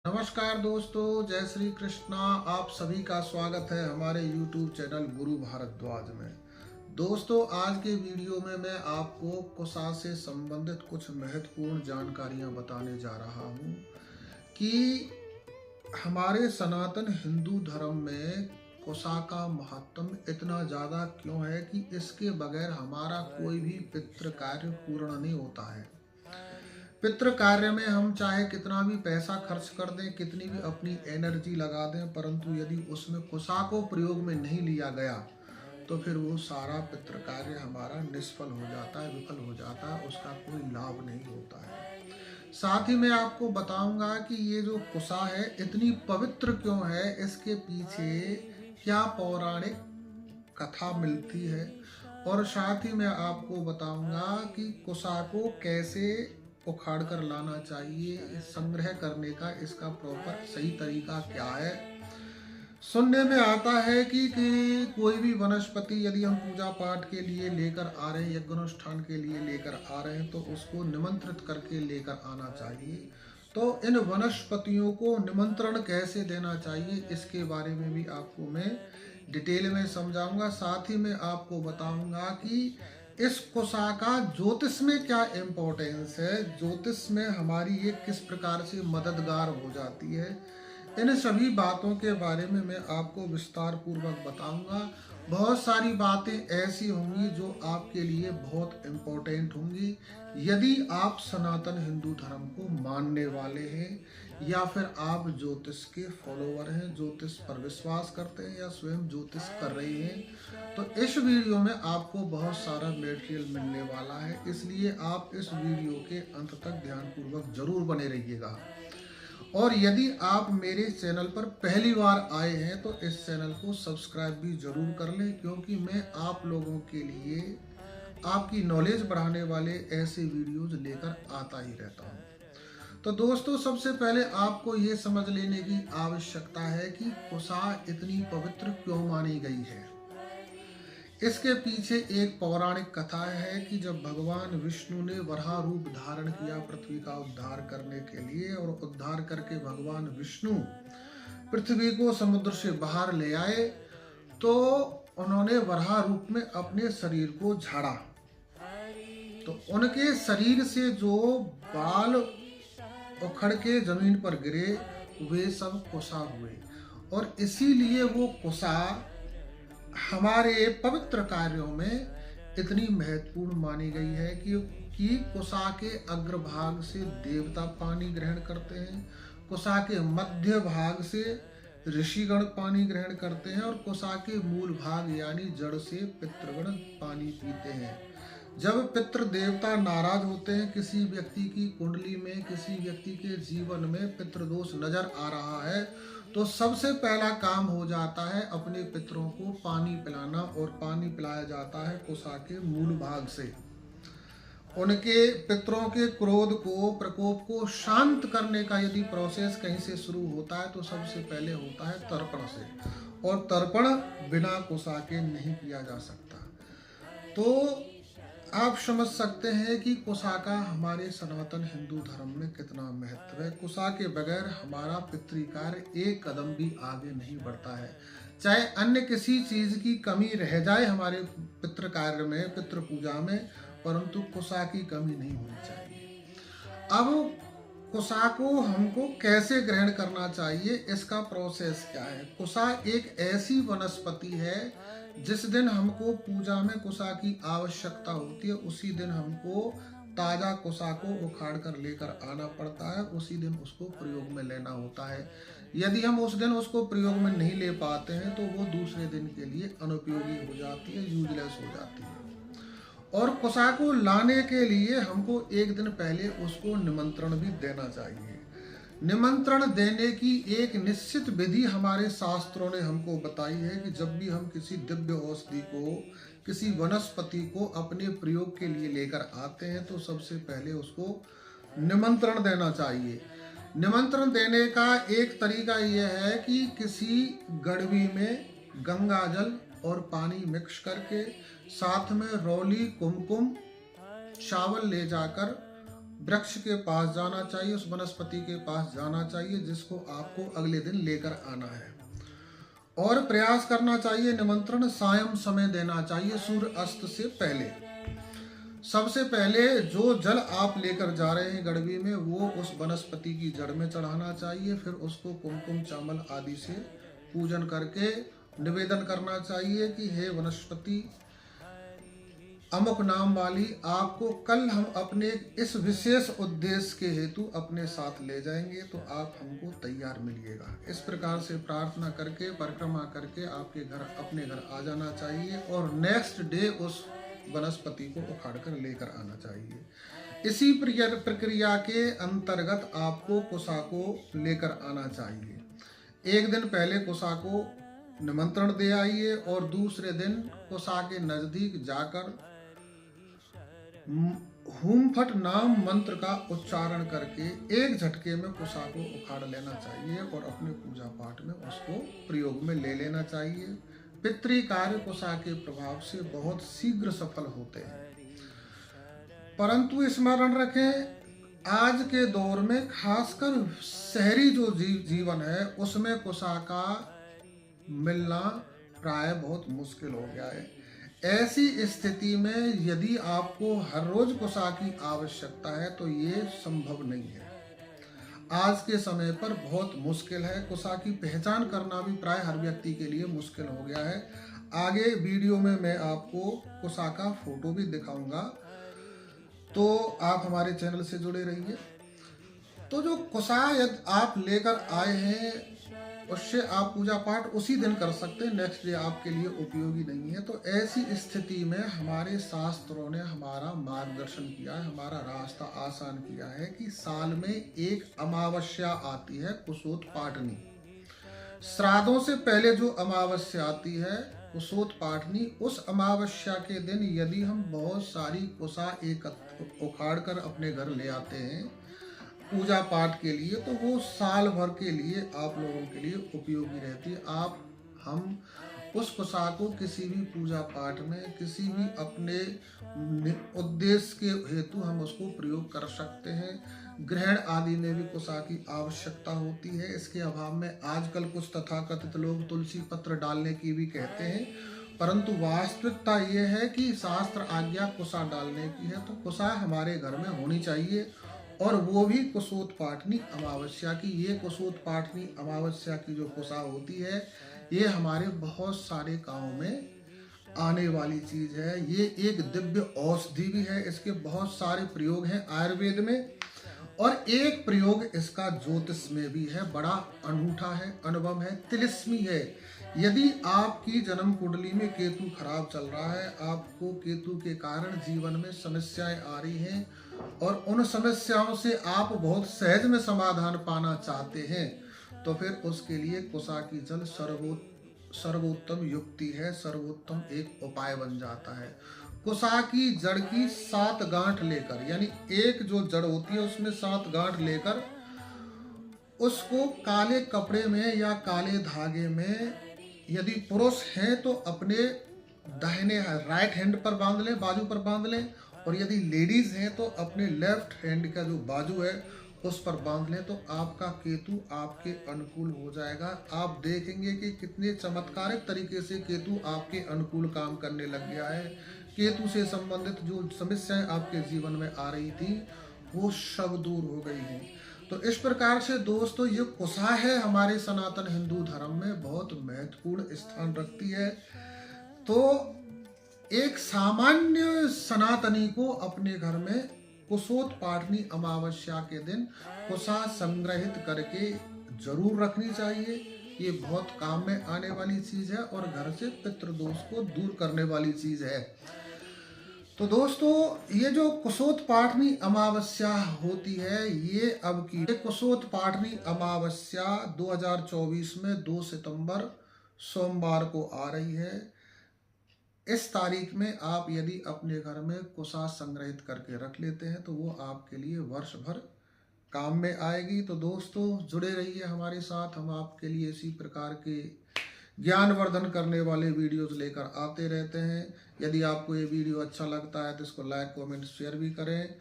नमस्कार दोस्तों, जय श्री कृष्णा। आप सभी का स्वागत है हमारे YouTube चैनल गुरु भारद्वाज में। दोस्तों, आज के वीडियो में मैं आपको कुसा से संबंधित कुछ महत्वपूर्ण जानकारियां बताने जा रहा हूं कि हमारे सनातन हिंदू धर्म में कुसा का महत्व इतना ज़्यादा क्यों है कि इसके बगैर हमारा कोई भी पितृ कार्य पूर्ण नहीं होता है। पितृ कार्य में हम चाहे कितना भी पैसा खर्च कर दें, कितनी भी अपनी एनर्जी लगा दें, परंतु यदि उसमें कुसा को प्रयोग में नहीं लिया गया तो फिर वो सारा पितृ कार्य हमारा निष्फल हो जाता है, विफल हो जाता है, उसका कोई लाभ नहीं होता है। साथ ही मैं आपको बताऊंगा कि ये जो कुसा है इतनी पवित्र क्यों है, इसके पीछे क्या पौराणिक कथा मिलती है, और साथ ही मैं आपको बताऊंगा कि कुसा को कैसे उखाड़ कर लाना चाहिए, संग्रह करने का इसका प्रॉपर सही तरीका क्या है। सुनने में आता है कि कोई भी वनस्पति यदि हम पूजा पाठ के लिए लेकर आ रहे हैं, यज्ञ अनुष्ठान के लिए लेकर आ रहे हैं, तो उसको निमंत्रित करके लेकर आना चाहिए। तो इन वनस्पतियों को निमंत्रण कैसे देना चाहिए, इसके बारे में भी आपको मैं डिटेल में समझाऊंगा। साथ ही मैं आपको बताऊंगा कि इस कुसा का ज्योतिष में क्या इम्पोर्टेंस है, ज्योतिष में हमारी ये किस प्रकार से मददगार हो जाती है। इन सभी बातों के बारे में मैं आपको विस्तार पूर्वक बताऊंगा। बहुत सारी बातें ऐसी होंगी जो आपके लिए बहुत इम्पोर्टेंट होंगी यदि आप सनातन हिंदू धर्म को मानने वाले हैं या फिर आप ज्योतिष के फॉलोवर हैं, ज्योतिष पर विश्वास करते हैं या स्वयं ज्योतिष कर रहे हैं। तो इस वीडियो में आपको बहुत सारा मटेरियल मिलने वाला है, इसलिए आप इस वीडियो के अंत तक ध्यानपूर्वक जरूर बने रहिएगा। और यदि आप मेरे चैनल पर पहली बार आए हैं तो इस चैनल को सब्सक्राइब भी जरूर कर लें, क्योंकि मैं आप लोगों के लिए आपकी नॉलेज बढ़ाने वाले ऐसे वीडियोज लेकर आता ही रहता हूँ। तो दोस्तों, सबसे पहले आपको ये समझ लेने की आवश्यकता है कि कुसा इतनी पवित्र क्यों मानी गई है। इसके पीछे एक पौराणिक कथा है कि जब भगवान विष्णु ने वराह रूप धारण किया पृथ्वी का उद्धार करने के लिए, और उद्धार करके भगवान विष्णु पृथ्वी को समुद्र से बाहर ले आए, तो उन्होंने वराह रूप में अपने शरीर को झाड़ा। तो उनके शरीर से जो बाल उखड़ के जमीन पर गिरे वे सब कुसा हुए, और इसीलिए वो कुसा हमारे पवित्र कार्यों में इतनी महत्वपूर्ण मानी गई है कि कुसा के अग्रभाग से देवता पानी ग्रहण करते हैं, कुसा के मध्य भाग से ऋषिगण पानी ग्रहण करते हैं, और कुसा के मूल भाग यानी जड़ से पितृगण पानी पीते हैं। जब पितृ देवता नाराज होते हैं, किसी व्यक्ति की कुंडली में, किसी व्यक्ति के जीवन में पितृदोष नजर आ रहा है, तो सबसे पहला काम हो जाता है अपने पितरों को पानी पिलाना, और पानी पिलाया जाता है कुसा के मूल भाग से। उनके पितरों के क्रोध को, प्रकोप को शांत करने का यदि प्रोसेस कहीं से शुरू होता है तो सबसे पहले होता है तर्पण से, और तर्पण बिना कुसा के नहीं किया जा सकता। तो आप समझ सकते हैं कि कुसा का हमारे सनातन हिंदू धर्म में कितना महत्व है। कुसा के बगैर हमारा पितृ कार्य एक कदम भी आगे नहीं बढ़ता है। चाहे अन्य किसी चीज की कमी रह जाए हमारे पितृ कार्य में, पितृ पूजा में, परंतु कुसा की कमी नहीं होनी चाहिए। अब कुसा को हमको कैसे ग्रहण करना चाहिए, इसका प्रोसेस क्या है। कुसा एक ऐसी वनस्पति है जिस दिन हमको पूजा में कुसा की आवश्यकता होती है, उसी दिन हमको ताजा कुसा को उखाड़ कर लेकर आना पड़ता है, उसी दिन उसको प्रयोग में लेना होता है। यदि हम उस दिन उसको प्रयोग में नहीं ले पाते हैं तो वो दूसरे दिन के लिए अनुपयोगी हो जाती है, यूजलेस हो जाती है। और कुसा को लाने के लिए हमको एक दिन पहले उसको निमंत्रण भी देना चाहिए। निमंत्रण देने की एक निश्चित विधि हमारे शास्त्रों ने हमको बताई है कि जब भी हम किसी दिव्य औषधि को, किसी वनस्पति को अपने प्रयोग के लिए लेकर आते हैं तो सबसे पहले उसको निमंत्रण देना चाहिए। निमंत्रण देने का एक तरीका यह है कि किसी गड़वी में गंगा जल और पानी मिक्स करके साथ में रौली, कुमकुम, चावल ले जाकर वृक्ष के पास जाना चाहिए, उस वनस्पति के पास जाना चाहिए जिसको आपको अगले दिन लेकर आना है, और प्रयास करना चाहिए निमंत्रण सायं समय देना चाहिए, सूर्य अस्त से पहले। सबसे पहले जो जल आप लेकर जा रहे हैं गड़बी में, वो उस वनस्पति की जड़ में चढ़ाना चाहिए। फिर उसको कुमकुम चावल आदि से पूजन करके निवेदन करना चाहिए कि हे वनस्पति अमुक नाम वाली, आपको कल हम अपने इस विशेष उद्देश्य के हेतु अपने साथ ले जाएंगे, तो आप हमको तैयार मिलिएगा। इस प्रकार से प्रार्थना करके परिक्रमा करके आपके घर अपने घर आ जाना चाहिए, और नेक्स्ट डे उस वनस्पति को उखाड़ कर लेकर आना चाहिए। इसी प्रक्रिया के अंतर्गत आपको कुसा को लेकर आना चाहिए। एक दिन पहले कुसा को निमंत्रण दे आइए, और दूसरे दिन कुसा के नजदीक जाकर हुम फट नाम मंत्र का उच्चारण करके एक झटके में कुसा को उखाड़ लेना चाहिए, और अपने पूजा पाठ में उसको प्रयोग में ले लेना चाहिए। पितृ कार्य कुसा के प्रभाव से बहुत शीघ्र सफल होते हैं, परंतु स्मरण रखें आज के दौर में खासकर शहरी जो जीवन है उसमें कुसा का मिलना प्राय बहुत मुश्किल हो गया है। ऐसी स्थिति में यदि आपको हर रोज कुसा की आवश्यकता है तो ये संभव नहीं है। आज के समय पर बहुत मुश्किल है, कुसा की पहचान करना भी प्राय हर व्यक्ति के लिए मुश्किल हो गया है। आगे वीडियो में मैं आपको कुसा का फोटो भी दिखाऊंगा, तो आप हमारे चैनल से जुड़े रहिए। तो जो कुसा यदि आप लेकर आए हैं उससे आप पूजा पाठ उसी दिन कर सकते हैं, नेक्स्ट डे आपके लिए उपयोगी नहीं है। तो ऐसी स्थिति में हमारे शास्त्रों ने हमारा मार्गदर्शन किया है, हमारा रास्ता आसान किया है कि साल में एक अमावस्या आती है कुशोत्पाटनी। श्राद्धों से पहले जो अमावस्या आती है कुशोत्पाटनी, उस अमावस्या के दिन यदि हम बहुत सारी कुसा उखाड़ कर अपने घर ले आते हैं पूजा पाठ के लिए, तो वो साल भर के लिए आप लोगों के लिए उपयोगी रहती है। हम उस कुसा को किसी भी पूजा पाठ में, किसी भी अपने उद्देश्य के हेतु हम उसको प्रयोग कर सकते हैं। ग्रहण आदि में भी कुसा की आवश्यकता होती है। इसके अभाव में आजकल कुछ तथाकथित लोग तुलसी पत्र डालने की भी कहते हैं, परंतु वास्तविकता ये है कि शास्त्र आज्ञा कुसा डालने की है, तो कुसा हमारे घर में होनी चाहिए, और वो भी कुशोत्पाटनी अमावस्या की। ये कुशोत्पाटनी अमावस्या की जो कुसा होती है ये हमारे बहुत सारे कामों में आने वाली चीज है। ये एक दिव्य औषधि भी है, इसके बहुत सारे प्रयोग हैं आयुर्वेद में, और एक प्रयोग इसका ज्योतिष में भी है, बड़ा अनूठा है, अनुपम है, तिलिस्मी है। यदि आपकी जन्म कुंडली में केतु खराब चल रहा है, आपको केतु के कारण जीवन में समस्याएं आ रही हैं, और उन समस्याओं से आप बहुत सहज में समाधान पाना चाहते हैं, तो फिर उसके लिए कुसा की जल सर्वोत्तम युक्ति है, सर्वोत्तम एक उपाय बन जाता है। कुसा की जड़ की 7 गांठ लेकर, यानी एक जो जड़ होती है उसमें 7 गांठ लेकर उसको काले कपड़े में या काले धागे में, यदि पुरुष हैं तो अपने दाहिने राइट हैंड पर बांध लें, बाजू पर बांध लें, और यदि लेडीज हैं तो अपने लेफ्ट हैंड का जो बाजू है उस पर बांध लें, तो आपका केतु आपके अनुकूल हो जाएगा। आप देखेंगे कि कितने चमत्कारिक तरीके से केतु आपके अनुकूल काम करने लग गया है। केतु से संबंधित जो समस्याएं आपके जीवन में आ रही थी वो सब दूर हो गई हैं। तो इस प्रकार से दोस्तों ये कुसा है हमारे सनातन हिंदू धर्म में बहुत महत्वपूर्ण स्थान रखती है। तो एक सामान्य सनातनी को अपने घर में कुशोत्पाटनी अमावस्या के दिन कुसा संग्रहित करके जरूर रखनी चाहिए। ये बहुत काम में आने वाली चीज है और घर से पितृदोष को दूर करने वाली चीज है। तो दोस्तों ये जो कुशोत्पाटनी अमावस्या होती है ये अब की कुशोत्पाटनी अमावस्या 2024 में 2 सितंबर सोमवार को आ रही है। इस तारीख में आप यदि अपने घर में कुसा संग्रहित करके रख लेते हैं तो वो आपके लिए वर्ष भर काम में आएगी। तो दोस्तों जुड़े रहिए हमारे साथ, हम आपके लिए इसी प्रकार के ज्ञानवर्धन करने वाले वीडियोस लेकर आते रहते हैं। यदि आपको ये वीडियो अच्छा लगता है तो इसको लाइक कमेंट शेयर भी करें।